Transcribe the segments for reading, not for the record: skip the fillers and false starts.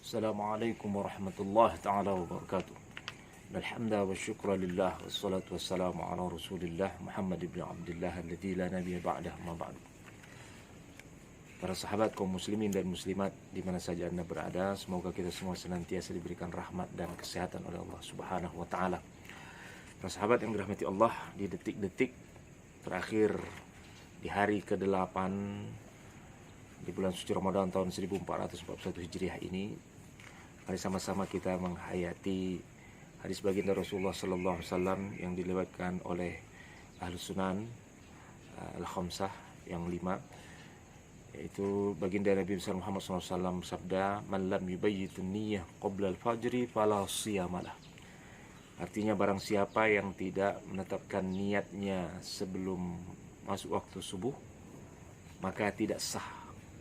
Assalamualaikum warahmatullahi ta'ala wabarakatuh. Alhamdulillah wa syukra lillah wassalatu wassalamu ala rasulillah Muhammad ibn Abdullah alladzi la nabiyya ba'dah ma ba'du. Para sahabat kaum muslimin dan muslimat di mana saja Anda berada, semoga kita semua senantiasa diberikan rahmat dan kesehatan oleh Allah Subhanahu wa taala. Para sahabat yang dirahmati Allah, di detik-detik terakhir di hari ke-8 di bulan suci Ramadan tahun 1441 Hijriah ini, mari sama-sama kita menghayati hadis baginda Rasulullah sallallahu alaihi wasallam yang dilewatkan oleh Ahlus Sunan Al-Khamsah yang 5, yaitu baginda Nabi besar Muhammad sallallahu alaihi wasallam bersabda, "Man lam yubayyitun niyyah qabla al-fajri fala shiyamalah." Artinya barang siapa yang tidak menetapkan niatnya sebelum masuk waktu subuh, maka tidak sah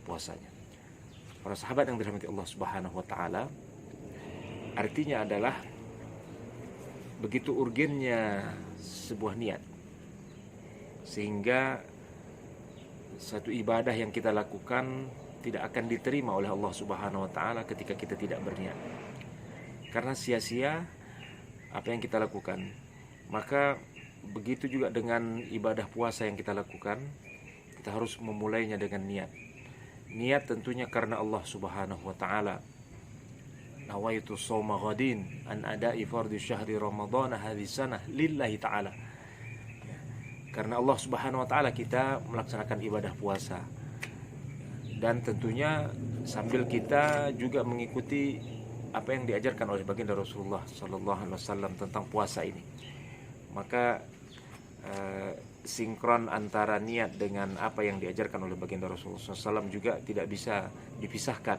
puasanya. Para sahabat yang dirahmati Allah Subhanahu wa taala, artinya adalah begitu urgennya sebuah niat, sehingga satu ibadah yang kita lakukan tidak akan diterima oleh Allah Subhanahu wa taala ketika kita tidak berniat. Karena sia-sia apa yang kita lakukan. Maka begitu juga dengan ibadah puasa yang kita lakukan, kita harus memulainya dengan niat. Niat tentunya karena Allah Subhanahu wa taala. Nawaitu shauma ghadin an ada'i fardhi syahri ramadhan hadhihi sanah lillahi ta'ala. Karena Allah Subhanahu wa taala kita melaksanakan ibadah puasa. Dan tentunya sambil kita juga mengikuti apa yang diajarkan oleh baginda Rasulullah sallallahu alaihi wasallam tentang puasa ini. Maka sinkron antara niat dengan apa yang diajarkan oleh baginda Rasulullah SAW juga tidak bisa dipisahkan,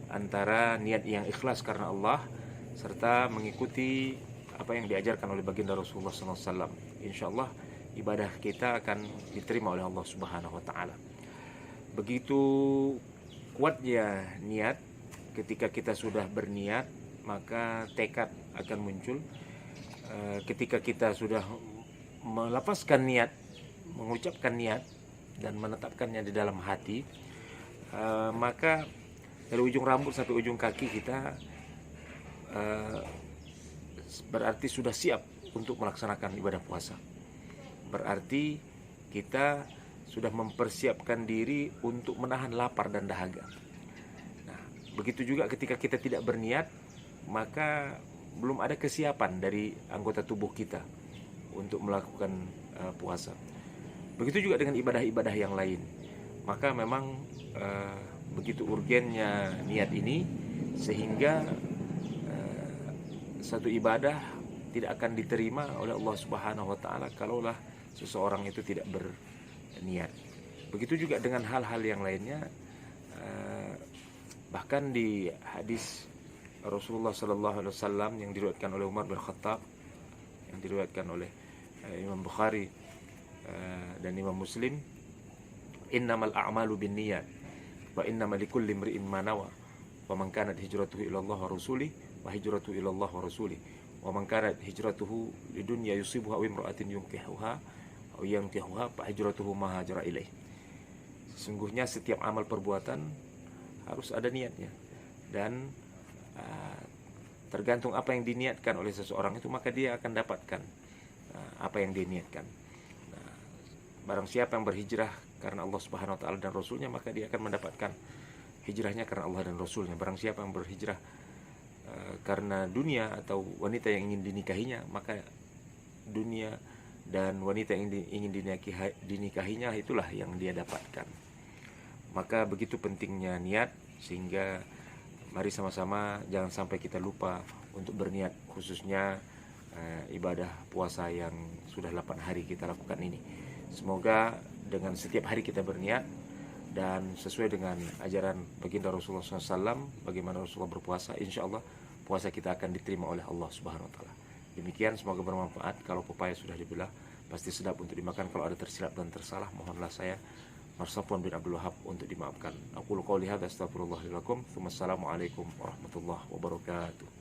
antara niat yang ikhlas karena Allah serta mengikuti apa yang diajarkan oleh baginda Rasulullah SAW. Insya Allah ibadah kita akan diterima oleh Allah Subhanahu Wa Taala. Begitu kuatnya niat, ketika kita sudah berniat maka tekad akan muncul. Ketika kita sudah melafazkan niat, mengucapkan niat dan menetapkannya di dalam hati, maka dari ujung rambut sampai ujung kaki kita berarti sudah siap untuk melaksanakan ibadah puasa. Berarti kita sudah mempersiapkan diri untuk menahan lapar dan dahaga. Nah, begitu juga ketika kita tidak berniat, maka belum ada kesiapan dari anggota tubuh kita untuk melakukan puasa. Begitu juga dengan ibadah-ibadah yang lain. Maka memang begitu urgennya niat ini, sehingga satu ibadah tidak akan diterima oleh Allah Subhanahu wa taala kalaulah seseorang itu tidak berniat. Begitu juga dengan hal-hal yang lainnya. Bahkan di hadis Rasulullah sallallahu alaihi wasallam yang diriwayatkan oleh Umar bin Khattab, yang diriwayatkan oleh Imam Bukhari dan Imam Muslim, innamal a'malu binniyat wa innamal likulli imri'in ma nawa wa man kanat hijratuhu ila Allah wa rasulih wa hijratuhu ila Allah wa rasulih wa man kanat hijratuhu lidunya yusibuha aw imra'atin yunkihuha aw yankihuha fa hijratuhu ma hajara ilaih. Sesungguhnya setiap amal perbuatan harus ada niatnya, dan tergantung apa yang diniatkan oleh seseorang itu, maka dia akan dapatkan apa yang diniatkan. Barang siapa yang berhijrah karena Allah Subhanahu wa taala dan Rasulnya, maka dia akan mendapatkan hijrahnya karena Allah dan Rasulnya. Barang siapa yang berhijrah karena dunia atau wanita yang ingin dinikahinya, maka dunia dan wanita yang ingin dinikahinya itulah yang dia dapatkan. Maka begitu pentingnya niat, sehingga mari sama-sama jangan sampai kita lupa untuk berniat, khususnya ibadah puasa yang sudah 8 hari kita lakukan ini. Semoga dengan setiap hari kita berniat dan sesuai dengan ajaran baginda Rasulullah SAW bagaimana Rasulullah berpuasa, insya Allah puasa kita akan diterima oleh Allah Subhanahu wa taala. Demikian, semoga bermanfaat. Kalau pepaya sudah dibelah pasti sedap untuk dimakan. Kalau ada tersilap dan tersalah, mohonlah saya Marsapun bin Abdul Wahab untuk dimaafkan. Aku qouli hadza astaghfirullah li lakum. Wassalamualaikum warahmatullahi wabarakatuh.